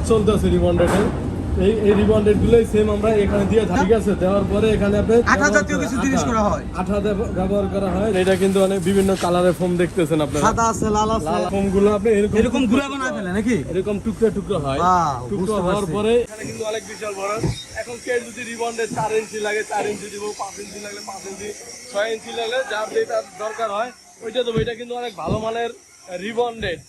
কাজ চলতেছে রিবন্ডেডের। এই রিবন্ডেড গুলোই সেম আমরা এখানে দিয়ে থাকি, ঠিক আছে। দেওয়ার পরে এখানে আপনি আঠা জাতীয় কিছু জিনিস করা হয়, আঠা ব্যবহার করা হয়। এটা কিন্তু অনেক বিভিন্ন কালারের ফোম দেখতেছেন আপনারা, সাদা আছে, লাল আছে। ফোম গুলো আপনি এরকম গুলা বানায় ফেলে নাকি? এরকম টুকরো টুকরো হয়। বাহ, টুকরো বুঝতে হওয়ার পারছি। পরে এখানে কিন্তু অনেক বিশাল বড়। এখন কে যদি রিবন্ডেড 4 ইঞ্চি লাগে 4 ইঞ্চি দিব, 5 ইঞ্চি লাগলে 5 ইঞ্চি, 6 ইঞ্চি লাগলে যার যেটা দরকার হয় ওইটা দেবো। এটা কিন্তু অনেক ভালো মানের রিবন্ডেড।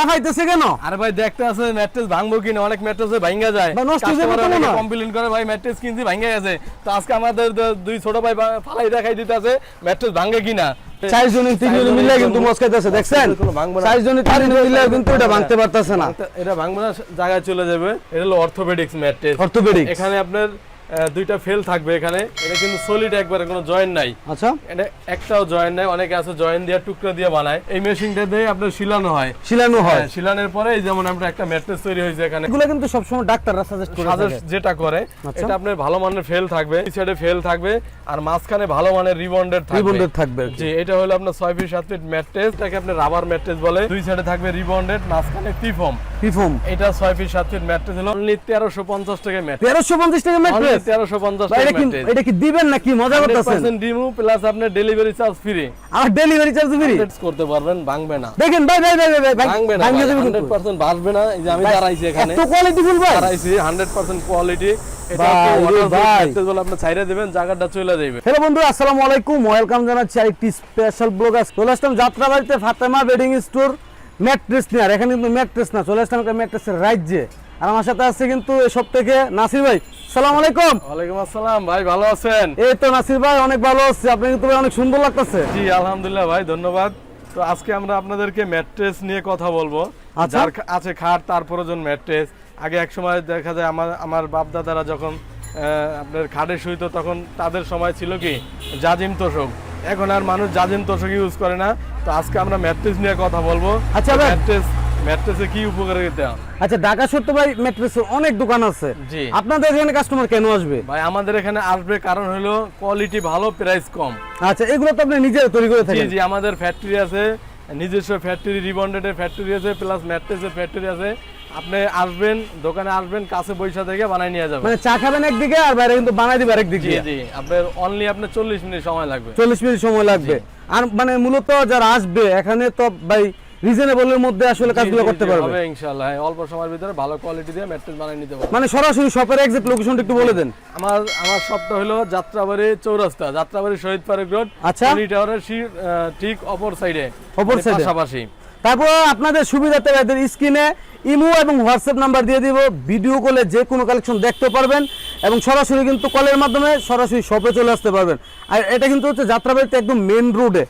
খাইতেছে কেন? আরে ভাই দেখতে আছে ম্যাট্রেস ভাঙবো কিনা, অনেক ম্যাট্রেসে ভাঙা যায়, বা নষ্ট হয়ে যাবে তো না। কমপ্লেইন করে ভাই ম্যাট্রেস কিনছি ভাঙা গেছে। তো আজকে আমাদের দুই ছোট ভাই ফালাই দেখাই দিতেছে ম্যাট্রেস ভাঙে কিনা। 4 জন 3 জন মিলে কিন্তু মস্কাইতেছে, দেখছেন? 4 জন 3 জন মিলে কিন্তু এটা ভাঙতে পারতেছে না। এটা ভাঙবে না, জায়গায় চলে যাবে। এটা হলো অর্থোপেডিক্স ম্যাট্রেস। অর্থোপেডিক এখানে আপনার দুইটা ফেল থাকবে এখানে। এটা কিন্তু সলিড একবারে, কোনো জয়েন্ট নাই। আচ্ছা, এটা একটাও জয়েন্ট নাই। অনেকে আছে জয়েন্ট দিয়ে টুকরা দিয়ে বানায়। এই মেশিনটা দিয়ে আপনার শিলানো হয়। শিলানো হয়। শিলানের পরে এই যেমন আমরা একটা ম্যাট্রেস তৈরি হয়েছে এখানে। এগুলো কিন্তু সব সময় ডাক্তাররা সাজেস্ট করে থাকে। যেটা করে এটা আপনার ভালো মানের ফেল থাকবে, এই সাইডে ফেল থাকবে, আর মাঝখানে ভালো মানের রিবন্ডেড থাকবে। জি, এটা হলো আপনার 6 ফিট 7 ফিট ম্যাট্রেস। এটাকে আপনি রাবার ম্যাট্রেস বলে। দুই সাইডে থাকবে রিবন্ডেড, মাঝখানে পিফোম। এটা 6 ফিট 7 ফিট ম্যাট্রেস হলো অনলি 1350 টাকা ম্যাট্রেস। 1350 টাকা ম্যাট্রেস। 1350 টাকা ম্যাট্রেস। এটা কি দিবেন নাকি? মজা করতেছেন? 100% ডিমু প্লাস আপনার ডেলিভারি চার্জ ফ্রি। আর ডেলিভারি চার্জ ফ্রি করতে পারবেন, ভাঙবে না। দেখেন ভাই ভাঙবে না, 100% ভাঙবে না। এই যে আমি দাঁড়াইছি এখানে, এত কোয়ালিটি ফুল ভাই দাঁড়াইছি, 100% কোয়ালিটি। এটা আপনি ছাইরা দিবেন, জায়গাটা চলে যাবে। হ্যালো বন্ধু, আসসালামু আলাইকুম, ওয়েলকাম জানাচ্ছি আরেকটি স্পেশাল ব্লগ। চলে আসলাম যাত্রাবাড়িতে ফাতেমা বেডিং স্টোর ম্যাট্রেস নিয়ে। আর এখানে কিন্তু ম্যাট্রেস না, চলে আসলাম একটা ম্যাট্রেসের রাজ্যে। আর আমার সাথে আছে কিন্তু এসব থেকে নাসির ভাই। আসসালামু আলাইকুম। ওয়ালাইকুম আসসালাম ভাই, ভালো আছেন? এই তো নাসির ভাই, অনেক ভালো আছি। আপনি কিন্তু অনেক সুন্দর লাগতেছে। জি আলহামদুলিল্লাহ ভাই, ধন্যবাদ। তো আজকে আমরা আপনাদেরকে ম্যাট্রেস নিয়ে কথা বলবো। যার আছে খাট তার প্রয়োজন ম্যাট্রেস। আগে এক সময় দেখা যায় আমার বাপ দাদারা যখন আপনার খাটে শুইতো তখন তাদের সময় ছিল কি জাজিম তোষক। এখন আর মানুষ জাজিম তোষক ইউজ করে না। তো আজকে আমরা ম্যাট্রেস নিয়ে কথা বলবো। আচ্ছা, ম্যাট্রেসে কি উপকারিতা? আচ্ছা, ঢাকা সত্য ভাই ম্যাট্রেসের অনেক দোকান আছে। জি, আপনাদের এখানে কাস্টমার কেন আসবে? ভাই আমাদের এখানে আসবে কারণ হলো কোয়ালিটি ভালো, প্রাইস কম। আচ্ছা, এগুলো তো আপনি নিজে তৈরি করে থাকেন? জি, আমাদের ফ্যাক্টরি আছে, নিজস্ব ফ্যাক্টরি, রিবন্ডেডের ফ্যাক্টরি আছে, প্লাস ম্যাট্রেসের ফ্যাক্টরি আছে। আপনি আসবেন, দোকানে আসবেন, কাছে পয়সা থেকে বানাই নিয়ে যাবেন। মানে চা খাবেন একদিকে আর বাইরে কিন্তু বানাই দিবেন আরেকদিকে। জি জি, আপনার অনলি আপনার 40 মিনিট সময় লাগবে। 40 মিনিট সময় লাগবে। আর মানে মূলত যারা আসবে এখানে তো ভাই রিজনেবলের মধ্যে আসলে কাজগুলো করতে পারবে হবে ইনশাআল্লাহ। অল্প সময়ের ভিতরে ভালো কোয়ালিটি দিয়ে ম্যাট্রেস বানিয়ে নিতে পারবে। মানে সরাসরি শপের এক্সাক্ট লোকেশনটা একটু বলে দেন। আমার শপটা হলো যাত্রাবাড়ি চৌরাস্তা, যাত্রাবাড়ি শহীদ ফারুক রোড। আচ্ছা, টাওয়ারের ঠিক অপর সাইডে, পাশাপাশি। তারপর আপনাদের সুবিধাতে এদের স্ক্রিনে ইমো এবং হোয়াটসঅ্যাপ নাম্বার দিয়ে দিব। ভিডিও কলে যে কোনো কালেকশন দেখতে পারবেন এবং সরাসরি কিন্তু কলের মাধ্যমে সরাসরি শপে চলে আসতে পারবেন। আর এটা কিন্তু হচ্ছে যাত্রাবাড়িতে একদম মেইন রোডে।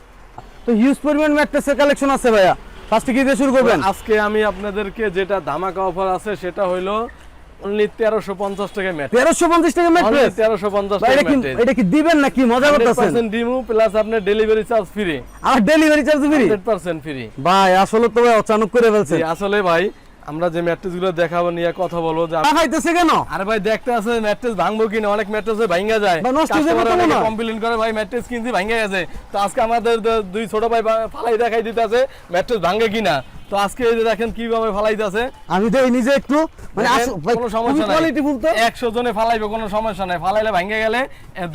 তো হিউজ পরিমাণ ম্যাট্রেসের কালেকশন আছে ভাইয়া। ফার্স্টে কি দিয়ে শুরু করবেন? আজকে আমি আপনাদেরকে যেটা ধামাকা অফার আছে সেটা হলো অনলি 1350 টাকা ম্যাট্রেস। 1350 টাকা ম্যাট্রেস। 1350 টাকা ম্যাট্রেস। এটা কি দিবেন নাকি? মজা করতেছেন? 100% ডিমু প্লাস আপনার ডেলিভারি চার্জ ফ্রি। আর ডেলিভারি চার্জ ফ্রি? 100% ফ্রি। ভাই আসলে তো ভাই অচানক করে ফেলছেন। আসলে ভাই আমরা যে ম্যাট্রেসগুলো দেখাবো নিয়ে কথা বলবো যে খাইতেছে কেন? আরে ভাই দেখতে আছে ম্যাট্রেস ভাঙবো কিনা, অনেক ম্যাট্রেসে ভাঙা যায়, নষ্ট হয়ে যাবে তো না। কমপ্লেইন করে ভাই ম্যাট্রেস কিনছি ভাঙা গেছে। তো আজকে আমাদের দুই ছোট ভাই ফালাই দেখাই দিতেছে ম্যাট্রেস ভাঙে কিনা। তো আজকে এই যে দেখেন কিভাবে ফালাইতেছে। আমি তো নিজে একটু মানে কোনো সমস্যা নাই, কোয়ালিটি বলতে 100 জনে ফালাইবে, কোনো সমস্যা নাই। ফালাইলে ভাঙে গেলে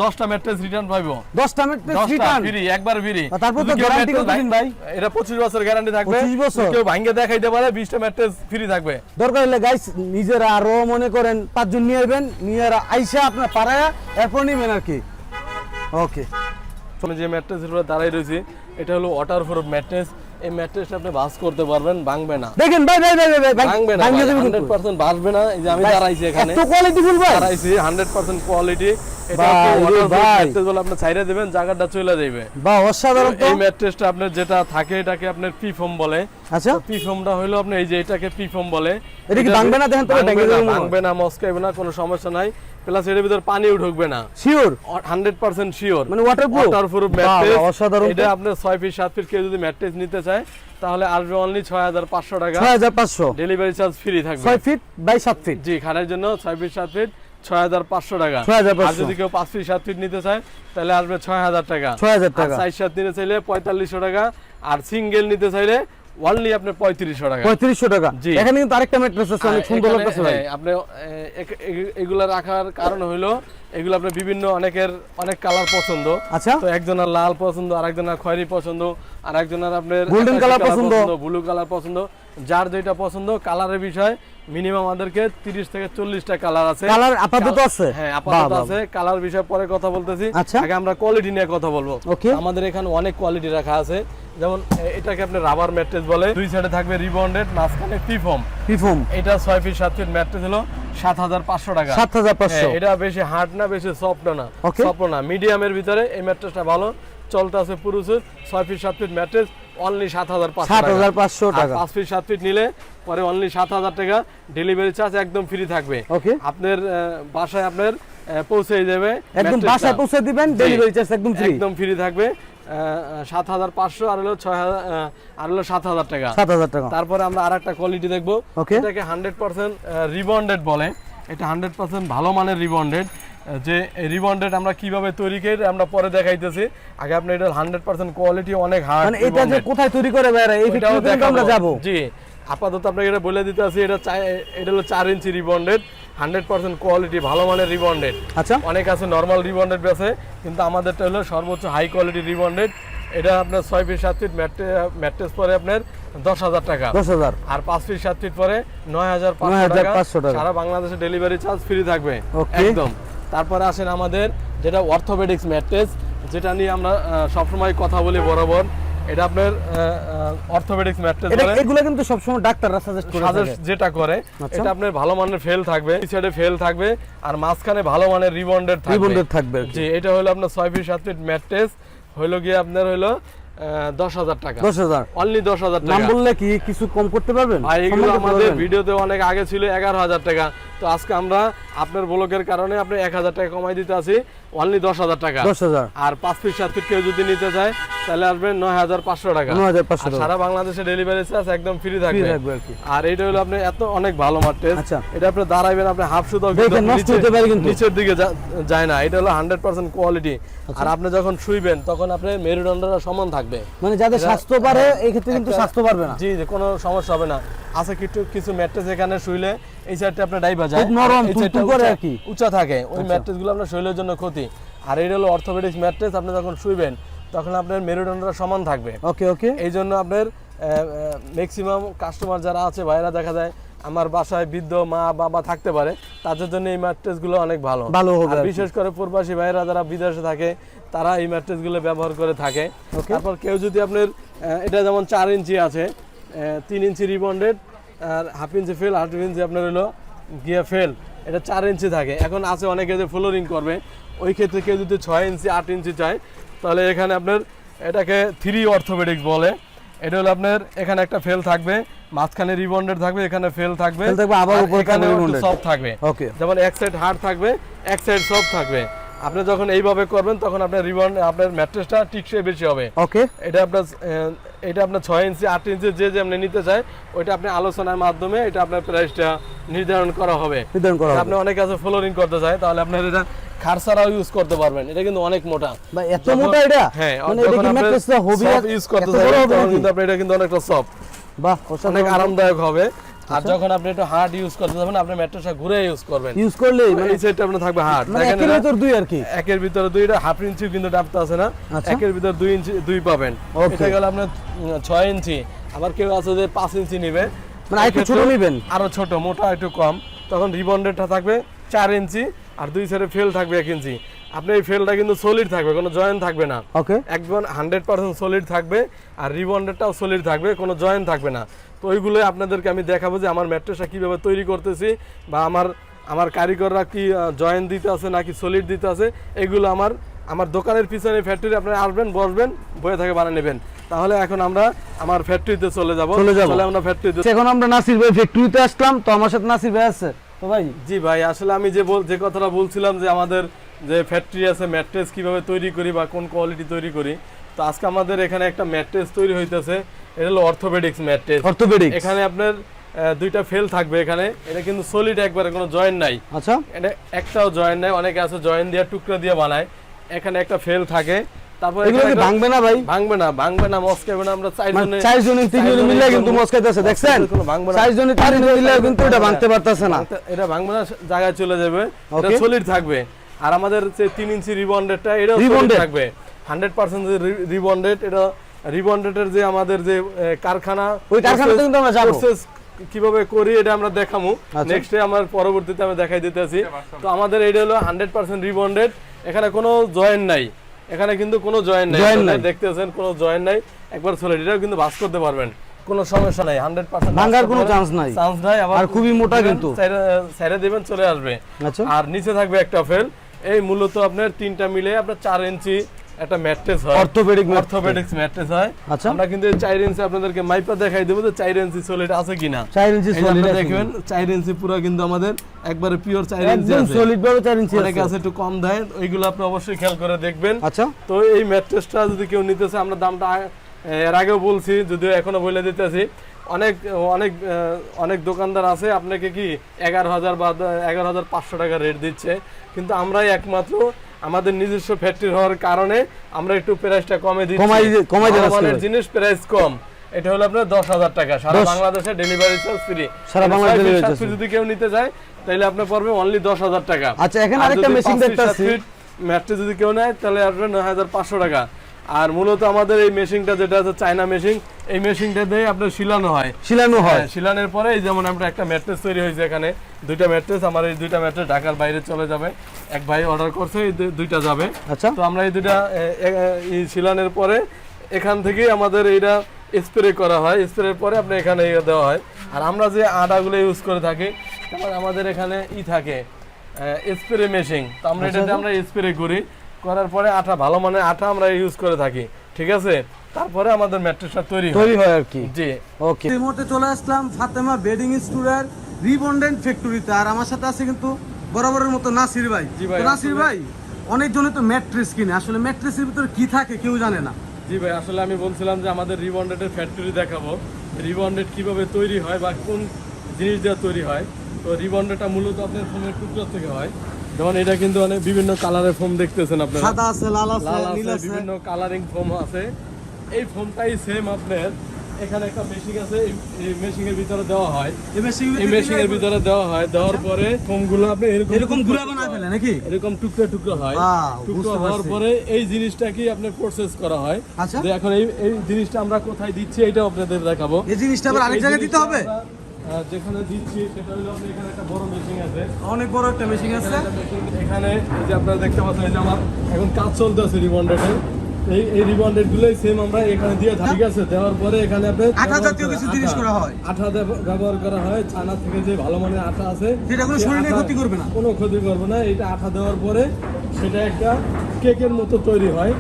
10টা ম্যাট্রেস রিটার্ন পাইবো। 10টা ম্যাট্রেস রিটার্ন ফ্রি, একবার ফ্রি। তারপর তো গ্যারান্টি কতদিন ভাই? এটা 25 বছর গ্যারান্টি থাকবে। 25 বছর কেউ ভাঙে দেখাইতে পারে, 20টা ম্যাট্রেস ফ্রি থাকবে। দরকার হলে গাইস নিজেরা আরো মনে করেন 5 জন নিয়ে আসবেন, নিয়ে আইসা আপনার পাড়ায় এরপর নিবেন আর কি। ওকে, আমি যে ম্যাট্রেসের উপরে দাঁড়াই রয়েছি এটা হলো ওয়াটারপ্রুফ ম্যাট্রেস। এই ম্যাট্রেসটা আপনি ভাঁজ করতে পারবেন, ভাঙবে না। দেখেন ভাই ভাঙবে না, 100% ভাঙবে না। এই যে আমি দাঁড়াইছি এখানে, এত কোয়ালিটি ফুল ভাই দাঁড়াইছি, 100% কোয়ালিটি। এটা ওয়াটারপ্রুফ ম্যাট্রেস বলে আপনি ছাইরা দিবেন, জায়গাটা চলে যাবে। বাহ, অসাধারণ। এই ম্যাট্রেসটা আপনার যেটা থাকে এটাকে আপনার পি ফোম বলে। আচ্ছা, পি ফোমটা হলো আপনি এই যে এটাকে পি ফোম বলে। এটা কি ভাঙবে না? দেখেন তো ভাঙবে না, মস্কাইবে না, কোনো সমস্যা নাই। প্লাস এর ভিতর পানিও ঢুকবে না। শিওর? 100% শিওর। মানে ওয়াটারপ্রুফ ম্যাট্রেস। অসাধারণ। এটা আপনার 6 ফিট 7 ফিট কেউ যদি ম্যাট্রেস নিতে চায় তাহলে আসবে অনলি 6500 টাকা। 6500 ডেলিভারি চার্জ ফ্রি থাকবে। 6 ফিট বাই 7 ফিট। জি, খাটের জন্য 6 ফিট 7 ফিট 6500 টাকা। আর যদি কেউ 5 ফিট 7 ফিট নিতে চায় তাহলে আসবে 6000 টাকা। 6000 টাকা। 4 7 নিতে চাইলে 4500 টাকা। আর সিঙ্গেল নিতে চাইলে অনলি আপনার 3500 টাকা। 3500 টাকা। জি। এখানে কিন্তু আরেকটা ম্যাট্রেস আছে, অনেক সুন্দর এখানে, লাগতেছে ভাই। হ্যাঁ, আপনি এগুলা রাখার কারণ হলো এগুলো আপনার বিভিন্ন অনেকের অনেক কালার পছন্দ। আচ্ছা। তো একজনের লাল পছন্দ, আরেকজনের খয়েরি পছন্দ, আরেকজনের আপনার গোল্ডেন আকাশি কালার পছন্দ, ব্লু কালার পছন্দ। যার যেটা পছন্দ, কালারের বিষয় মিনিমাম আমাদেরকে 30 থেকে 40টা কালার আছে। কালার আপাতত আছে? হ্যাঁ, আপাতত আছে। কালার বিষয় পরে কথা বলতেছি। আচ্ছা। আগে আমরা কোয়ালিটি নিয়ে কথা বলবো। ওকে। আমাদের এখানে অনেক কোয়ালিটি রাখা আছে। যেমন এটাকে আপনি রাবার ম্যাট্রেস বলে, দুই সাইডে থাকবে রিবন্ডেড, মাঝখানে পিফোম। এটা 6 ফিট 7 ফিট ম্যাট্রেস হলো 7500 টাকা। 7500। এটা বেশি হার্ড না, বেশি সফট না, Okay. সফট না, মিডিয়ামের ভিতরে এই ম্যাট্রেসটা ভালো চলতে আছে। পুরুষের 6 ফিট 7 ফিট ম্যাট্রেস অনলি 7500 টাকা। 5 ফিট 7 ফিট নিলে পরে অনলি 7000 টাকা। ডেলিভারি চার্জ একদম ফ্রি থাকবে। ওকে। আপনার বাসায় আপনার পৌঁছে যাবে, একদম বাসায় পৌঁছে দিবেন, ডেলিভারি চার্জ একদম ফ্রি। একদম ফ্রি থাকবে। 7500 আর হলো 7000 টাকা। 7000 টাকা। তারপরে আমরা আরেকটা কোয়ালিটি দেখবো। Okay. এটাকে 100% রিবন্ডেড বলে। এটা 100% ভালো মানের রিবন্ডেড। যে রিবন্ডেড আমরা কিভাবে তৈরি করি আমরা পরে দেখাইতেছি। আগে আপনি এটা 100% কোয়ালিটি, অনেক হার্ড। মানে এটা যে কোথায় তৈরি করে ভাইরা, এই ফ্যাক্টরিতে আমরা যাব। জি, আপাতত আপনাকে এটা বলে দিতে আছি। এটা হলো 4 ইঞ্চি রিবন্ডেড, 100% কোয়ালিটি, ভালো মানের রিবন্ডেড। আচ্ছা। অনেক আছে নরমাল রিবন্ডেড আছে, কিন্তু আমাদেরটা হলো সর্বোচ্চ হাই কোয়ালিটি রিবন্ডেড। এটা আপনার 6 ফিট 7 ফিট ম্যাট্রেস পরে আপনার 10000 টাকা। 10000। আর 5 ফিট 7 ফিট পরে 9500 টাকা। সারা বাংলাদেশে ডেলিভারি চার্জ ফ্রি থাকবে একদম। তারপরে আসেন আমাদের যেটা অর্থোপেডিক্স ম্যাট্রেস, যেটা নিয়ে আমরা সবসময় কথা বলি বরাবর। এটা আপনার অর্থোপেডিক্স ম্যাট্রেস বলে। এগুলো কিন্তু সব সময় ডাক্তাররা সাজেস্ট করে থাকে। যেটা করে এটা আপনার ভালো মানের ফেল থাকবে, এই সাইডে ফেল থাকবে, আর মাঝখানে ভালো মানের রিবন্ডেড থাকবে। জি, এটা হলো আপনার 6 ফিট 7 ফিট ম্যাট্রেস হলো গিয়ে আপনার হলো 10000 টাকা। 10000 অনলি 10000 টাকা। নাম বললে কি কিছু কম করতে পারবেন? ভাই এগুলো আমাদের ভিডিওতে অনেক আগে ছিল 11000 টাকা। তো আজকে আমরা আপনার ব্লগের কারণে আপনি 1000 টাকা কমাই দিতে আছি, অনলি 10000 টাকা। 10000। আর 5 ফিট 7 ফিট কেউ যদি নিতে চায় তাহলে আসবেন 9500 টাকা। 9500 আর সারা বাংলাদেশে ডেলিভারি চার্জ একদম ফ্রি থাকবে। আর এটা হলো আপনি এত অনেক ভালো ম্যাট্রেস। আচ্ছা। এটা আপনি দাঁড়াইবেন, আপনি হাফ সুতাও দেখেন নষ্ট হতে পারে কিন্তু নিচের দিকে যায় না। এটা হলো 100% কোয়ালিটি। আর আপনি যখন শুইবেন তখন আপনার মেরুদণ্ডটা সমান থাকবে। মানে যাদের স্বাস্থ্য পারে এই ক্ষেত্রে কিন্তু স্বাস্থ্য পারবে না। জি, কোনো সমস্যা হবে না। আছে কিছু ম্যাট্রেস এখানে শুইলে এই সাইডটা আপনার ডাইবা যায়, খুব নরম তুলতুল করে আর কি, উঁচা থাকে। ওই ম্যাট্রেসগুলো আপনার শরীরের জন্য ক্ষতি। আর এটা হলো অর্থোপেডিক্স ম্যাট্রেস, আপনি যখন শুইবেন তখন আপনার মেরুদণ্ডটা সমান থাকবে। ওকে ওকে। এই জন্য আপনার ম্যাক্সিমাম কাস্টমার যারা আছে ভাইরা দেখা যায় আমার বাসায় বৃদ্ধ মা বাবা থাকতে পারে, তাদের জন্য এই ম্যাট্রেসগুলো অনেক ভালো হবে। বিশেষ করে প্রবাসী ভাইরা যারা বিদেশে থাকে তারা এই ম্যাট্রেসগুলো ব্যবহার করে থাকে। তারপর কেউ যদি আপনার এটা যেমন 4 ইঞ্চি আছে, 3 ইঞ্চি রিবন্ডেড, আর হাফ ইঞ্চি ফেল, হাফ ইঞ্চি আপনার হলো গিয়া ফেল। এটা 4 ইঞ্চি থাকে। এখন আছে অনেকে যে ফ্লোরিং করবে, ওই ক্ষেত্রে কেউ যদি 6 ইঞ্চি 8 ইঞ্চি চায় তাহলে এখানে আপনার এটাকে 3 অর্থোপেডিক্স বলে। এটা হলো আপনার এখানে একটা ফেল থাকবে, মাঝখানে রিবন্ডেড থাকবে, এখানে ফেল থাকবে, আবার উপরে এখানে সফট থাকবে। ওকে। যেমন এক সাইড হার্ড থাকবে, এক সাইড সফট থাকবে। আপনি যখন এইভাবে করবেন তখন আপনার আপনার ম্যাট্রেসটা টিকসই বেশি হবে। ওকে। এটা আপনার 6 ইঞ্চি 8 ইঞ্চি যে যেমন নিতে চায় ওইটা আপনি আলোচনার মাধ্যমে এটা আপনার প্রাইসটা নির্ধারণ করা হবে। আপনি অনেক কাছে ফ্লোরিং করতে চায় তাহলে আপনার এটা খারসারাও ইউজ করতে পারবেন। এটা কিন্তু অনেক মোটা। ভাই এত মোটা এটা? হ্যাঁ, মানে এটা কি ম্যাট্রেসটা হবে ইউজ করতে চায় তখন কিন্তু আপনি এটা কিন্তু অনেকটা সফট, বাহ, অনেক আরামদায়ক হবে। আর যখন আপনি একটু হার্ড ইউজ করতে যাবেন আপনি ম্যাট্রেসটা ঘুরে ইউজ করবেন। ইউজ করলে এই সাইডটা আপনার থাকবে হার্ড। মানে একের ভিতর দুই আর কি। একের ভিতরে দুই, এটা হাফ ইঞ্চি কিন্তু ডাবটা আছে না, একের ভিতর 2 ইঞ্চি 2 পাবেন। এটা গেল আপনার 6 ইঞ্চি। আবার কেউ আছে যে 5 ইঞ্চি নেবে, মানে একটু ছোট নেবেন, আরো ছোট, মোটা একটু কম, তখন রিবন্ডেডটা থাকবে 4 ইঞ্চি আর 2 সাইডে ফেল থাকবে 1 ইঞ্চি। আপনার এই ফেলটা কিন্তু সলিড থাকবে, কোনো জয়েন্ট থাকবে না। ওকে। একদম 100% সলিড থাকবে। আর রিবন্ডেডটাও সলিড থাকবে, কোনো জয়েন্ট থাকবে না। তো ওইগুলো আপনাদেরকে আমি দেখাবো যে আমার ম্যাট্রেসটা কীভাবে তৈরি করতেছি, বা আমার কারিগররা কি জয়েন্ট দিতে আছে নাকি সলিড দিতে আছে, এগুলো আমার দোকানের পিছনে ফ্যাক্টরি আপনারা আসবেন, বসবেন, বয়ে থেকে বানিয়ে নেবেন। তাহলে এখন আমরা আমার ফ্যাক্টরিতে চলে যাব। আমরা ফ্যাক্টরিতে, এখন আমরা নাসির ভাই ফ্যাক্টরিতে আসলাম। তো আমার সাথে নাসির ভাই আছে তো ভাই। জি ভাই, আসলে আমি যে কথাটা বলছিলাম যে আমাদের যে ফ্যাক্টরি আছে ম্যাট্রেস কিভাবে তৈরি করি বা কোন কোয়ালিটি তৈরি করি, তো আজকে আমাদের এখানে একটা ম্যাট্রেস তৈরি হইতেছে। এটা হলো অর্থোপেডিক্স ম্যাট্রেস। এখানে আপনার 2টা ফেল থাকবে। এখানে এটা কিন্তু সলিড একবারে, কোনো জয়েন্ট নাই। আচ্ছা। এটা একটাও জয়েন্ট নাই। অনেকে আছে জয়েন্ট দিয়ে টুকরা দিয়ে বানায়। এখানে একটা ফেল থাকে, তারপর এগুলো কি ভাঙবে না ভাই? ভাঙবে না মস্কাবে না। আমরা চারজনে তিনজনে মিলে কিন্তু মস্কাইতেছে, দেখছেন? চারজনে তিনজনে মিলে কিন্তু এটা ভাঙতে পারতেছে না। এটা ভাঙবে না, জায়গায় চলে যাবে, এটা সলিড থাকবে। আর আমাদের যে 3 ইঞ্চি রিবন্ডেডটা এটাও সলিড থাকবে 100% রিবন্ডেড। এটা রিবন্ডেডের যে আমাদের যে কারখানা, ওই কারখানাতে কিন্তু আমরা যাব কিভাবে করি এটা আমরা দেখাবো নেক্সটে, আমার পরবর্তীতে আমি দেখাই দিতেছি। তো আমাদের এটা হলো 100% রিবন্ডেড, এখানে কোনো জয়েন্ট নাই, এখানে কিন্তু কোনো জয়েন্ট নাই, দেখতেছেন কোনো জয়েন্ট নাই, একবার সলিড। এটাও কিন্তু ভাঁজ করতে পারবেন, কোনো সমস্যা নাই, 100% ভাঙার কোনো চান্স নাই। আর খুবই মোটা, কিন্তু সাইডে দিবেন চলে আসবে। আর নিচে থাকবে একটা ফেল। এই মূলত আপনার 3টা মিলে আপনার 4 ইঞ্চি একটা ম্যাট্রেস হয়, অর্থোপেডিক্স ম্যাট্রেস হয়। আমরা কিন্তু 4 ইঞ্চি আপনাদেরকে মাইপা দেখাই দেব যে 4 ইঞ্চি সলিড আছে কিনা। 4 ইঞ্চি সলিড দেখবেন, 4 ইঞ্চি পুরো কিন্তু আমাদের একবারে পিওর 4 ইঞ্চি আছে, সলিড ভাবে 4 ইঞ্চি আছে। অনেক আছে একটু কম দেয়, ওইগুলো আপনি অবশ্যই খেয়াল করে দেখবেন। আচ্ছা, তো এই ম্যাট্রেসটা যদি কেউ নিতেছে, আমরা দামটা এর আগেও বলছি, যদিও এখনো বলে দিতেছি, অনেক অনেক অনেক দোকানদার আছে আপনাকে কি 11,000 বা 11,500 টাকা রেট দিচ্ছে, কিন্তু আমরাই একমাত্র আমাদের নিজস্ব ফ্যাক্টরি হওয়ার কারণে আমরা একটু প্রাইসটা কমে দিচ্ছি। মানের জিনিস প্রাইস কম। এটা হলো আপনার 10,000 টাকা, সারা বাংলাদেশে ডেলিভারি চার্জ ফ্রি। সারা বাংলাদেশে ডেলিভারি চার্জ যদি কেউ নিতে চায় তাহলে আপনি পড়বে অনলি 10,000 টাকা। আচ্ছা, এখানে আরেকটা মেশিন দেখতেছি, ম্যাট্রেস যদি কেউ নেয় তাহলে আসবে 9,500 টাকা। আর মূলত আমাদের এই মেশিনটা যেটা আছে চায়না মেশিন, এই মেশিনটা দিয়ে আপনার শিলানো হয়। শিলানোর পরে এই যেমন আমরা একটা ম্যাট্রেস তৈরি হয়েছে, এখানে 2টা ম্যাট্রেস, আমার এই 2টা ম্যাট্রেস ঢাকার বাইরে চলে যাবে। এক ভাই অর্ডার করছে, এই 2টা যাবে। আচ্ছা, তো আমরা এই 2টা শিলানোর পরে এখান থেকেই আমাদের এইটা স্প্রে করা হয়, স্প্রের পরে আপনি এখানে দেওয়া হয়। আর আমরা যে আটাগুলো ইউজ করে থাকি, আমাদের এখানে থাকে স্প্রে মেশিন, তো আমরা এটাতে আমরা স্প্রে করি, করার পরে আটা ভালো মানের আটা আমরা ইউজ করে থাকি, ঠিক আছে? তারপরে আমাদের ম্যাট্রেসটা তৈরি হয় আর কি। জি, ওকে। এই মুহূর্তে চলে আসলাম ফাতেমা বেডিং স্টুডিওর রিবন্ডেড ফ্যাক্টরিতে, আর আমার সাথে আছে কিন্তু বরাবরের মতো নাসির ভাই। নাসির ভাই, অনেকজনই তো ম্যাট্রেস কিনে, আসলে ম্যাট্রেসের ভিতরে কি থাকে কেউ জানে না। জি ভাই, আসলে আমি বলছিলাম যে আমাদের রিবন্ডেডের ফ্যাক্টরি দেখাবো, রিবন্ডেড কিভাবে তৈরি হয় বা কোন জিনিস দিয়ে তৈরি হয়। তো রিবন্ডেডটা মূলত আপনার ফোমের টুকরো থেকে হয়। যেমন এটা কিন্তু অনেক বিভিন্ন কালারের ফোম দেখতেছেন আপনারা, সাদা আছে, লাল আছে, নীল আছে, বিভিন্ন কালারিং ফোম আছে। এই ফোমটাই সেম আপনার এখানে একটা মেশিন আছে, এই মেশিনের ভিতরে দেওয়া হয়, এই মেশিনের ভিতরে দেওয়া হয়, দেওয়ার পরে ফোমগুলো আপনি এরকম গুঁড়া বানায় ফেলে নাকি, এরকম টুকরো টুকরো হয়। টুকরো হওয়ার পরে এই জিনিসটাকে আপনি প্রসেস করা হয়। যে এখন এই জিনিসটা আমরা কোথায় দিচ্ছি এটা আপনাদের দেখাবো। এই জিনিসটা আবার আরেক জায়গায় দিতে হবে, যেখানে দিচ্ছি সেটা হলো আপনি এখানে একটা বড় মেশিন আছে, অনেক বড় একটা মেশিন আছে এখানে। এই যে আপনারা দেখতে পাচ্ছেন, এই যে আমার এখন কাজ চলতেছে রিবন্ডেডের, এই রিবন্ডেড গুলোই সেম আমরা এখানে দিয়ে থাকি, ঠিক আছে? দেওয়ার পরে এখানে আপনি আঠা জাতীয় কিছু জিনিস করা হয়, আঠা ব্যবহার করা হয়। ছানা থেকে যে ভালো মানের আঠা আছে, যেটা কোনো শরীরে ক্ষতি করবে না, কোনো ক্ষতি করবে না। এটা আঠা দেওয়ার পরে সেটা একটা কেকের মতো তৈরি হয়।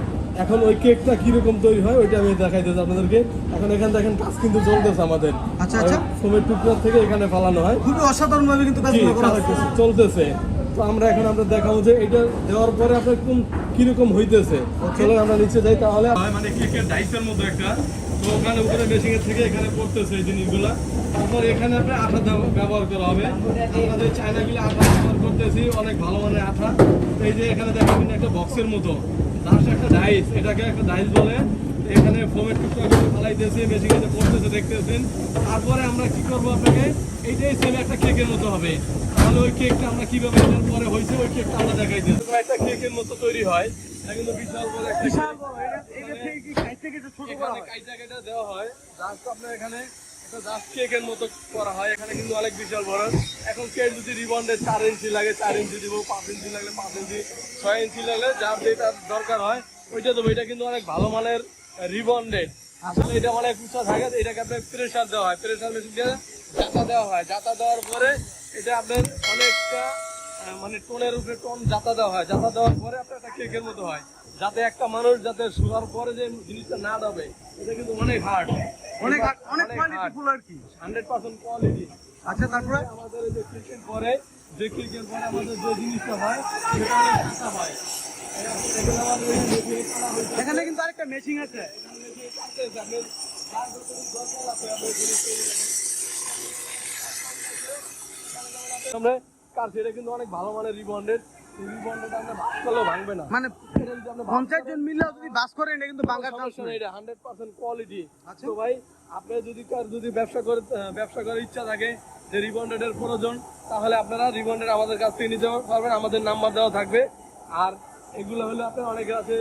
এখন ওই কেকটা কিরকম তৈরি হয় ওইটা আমি দেখাইতেছি আপনাদেরকে। এখন এখানে দেখেন কাজ কিন্তু চলতেছে আমাদের। আচ্ছা আচ্ছা, ফোমের টুকরো থেকে এখানে ফালানো হয়, খুবই অসাধারণ ভাবে কিন্তু কাজগুলো করা হইতেছে, চলতেছে। তো আমরা দেখাবো যে এটা দেওয়ার পরে আপনার কোন কিরকম হইতেছে। চলো আমরা নিচে যাই তাহলে। মানে কেকের ডাইসের মতো একটা, তো ওখানে উপরে মেশিনের থেকে এখানে পড়তেছে এই জিনিসগুলা। তারপর এখানে আপনার আঠা ব্যবহার করা হবে। আমরা যে চায়নাগুলো আঠা ব্যবহার করতেছি, অনেক ভালো মানের আঠা। এই যে এখানে দেখেন একটা বক্সের মতো, জাস্ট একটা ডাইস, এটাকে একটা ডাইস বলে। এখানে ফোমের টুকরাগুলো ফালাইতেছে, মেশিনে পড়তেছে, দেখতেছেন। তারপরে আমরা কি করবো, আপনাকে এইটাই সেম একটা কেকের মতো হবে। তাহলে ওই কেকটা আমরা কিভাবে এটার পরে হয়েছে ওই কেকটা আমরা দেখাইতেছি। একটা কেকের মতো তৈরি হয়, এটা কিন্তু বিশাল বড় একটা কেক। কাইটা দেওয়া হয়, জাস্ট আপনার এখানে একটা জাস্ট কেকের মতো করা হয়। এখানে কিন্তু অনেক বিশাল বড়। এখন কেক যদি রিবন্ডে 4 ইঞ্চি লাগে 4 ইঞ্চি দিব, 5 ইঞ্চি লাগলে 5 ইঞ্চি, 6 ইঞ্চি লাগলে যার যেটা দরকার হয় ওইটা দেবো। এটা কিন্তু অনেক ভালো মানের রিবন্ডেড। আসলে এটা অনেক উঁচা থাকে, এটাকে আপনার প্রেসার দেওয়া হয়, প্রেসার মেশিন দিয়ে জাতা দেওয়া হয়। জাতা দেওয়ার পরে এটা আপনার অনেকটা মানে টোনের উপরে টোন জাতা দেওয়া হয়। জাতা দেওয়ার পরে আপনার একটা কেকের মতো হয়, যাতে একটা মানুষ যাতে শোয়ার পরে যে জিনিসটা না দাবে। এটা কিন্তু অনেক হার্ড, অনেক কোয়ালিটিফুল আর কি, 100% কোয়ালিটি। আচ্ছা, তারপরে আমাদের এই যে কেকের পরে আমাদের যে জিনিসটা হয় সেটা অনেক কাঁচা হয়। এখানে কিন্তু আরেকটা মেশিন আছে, সেটা কিন্তু অনেক ভালো মানের রিবন্ডেড। রিবন্ডেড আমরা বাস করলেও ভাঙবে না। মানে এটা যদি আপনি 50 জন মিলে যদি বাস করেন এটা কিন্তু ভাঙার চান্স সমস্যা নেই, এটা 100% কোয়ালিটি। আচ্ছা। তো ভাই আপনি যদি ব্যবসা করার ইচ্ছা থাকে যে রিবন্ডেডের প্রয়োজন, তাহলে আপনারা রিবন্ডেড আমাদের কাছ থেকে নিতে পারবেন, আমাদের নাম্বার দেওয়া থাকবে। আর এগুলো হলো আপনার অনেকে আছে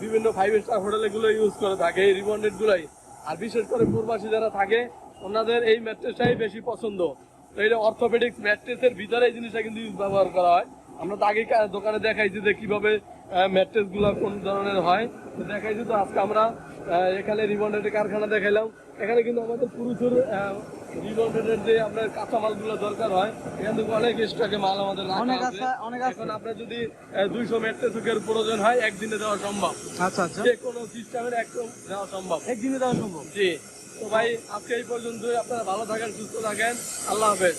বিভিন্ন 5 স্টার হোটেল এগুলো ইউজ করে থাকে এই রিবন্ডেড গুলাই। আর বিশেষ করে প্রবাসী যারা থাকে ওনাদের এই ম্যাট্রেসটাই বেশি পছন্দ। তো এটা অর্থোপেডিক্স ম্যাট্রেসের ভিতরে এই জিনিসটা কিন্তু ইউজ ব্যবহার করা হয়। আমরা তো আগে দোকানে দেখাইছি যে কিভাবে ম্যাট্রেস গুলা কোন ধরনের হয়, তো দেখাইছি। তো আজকে আমরা এখানে রিবন্ডেডের কারখানা দেখাইলাম। এখানে কিন্তু আমাদের পুরুষের রিবন্ডেডের যে আপনার কাঁচামাল গুলো দরকার হয়, এখান থেকে অনেক স্টকে মাল আমাদের রাখা অনেক আছে। আছে, অনেক আছে। এখন আপনার যদি 200 ম্যাট্রেসের প্রয়োজন হয় একদিনে দেওয়া সম্ভব। আচ্ছা আচ্ছা, যে কোনো সিস্টেমের একদম দেওয়া সম্ভব। একদিনে দেওয়া সম্ভব। জি। তো ভাই আজকে এই পর্যন্তই। আপনারা ভালো থাকেন, সুস্থ থাকেন। আল্লাহ হাফেজ।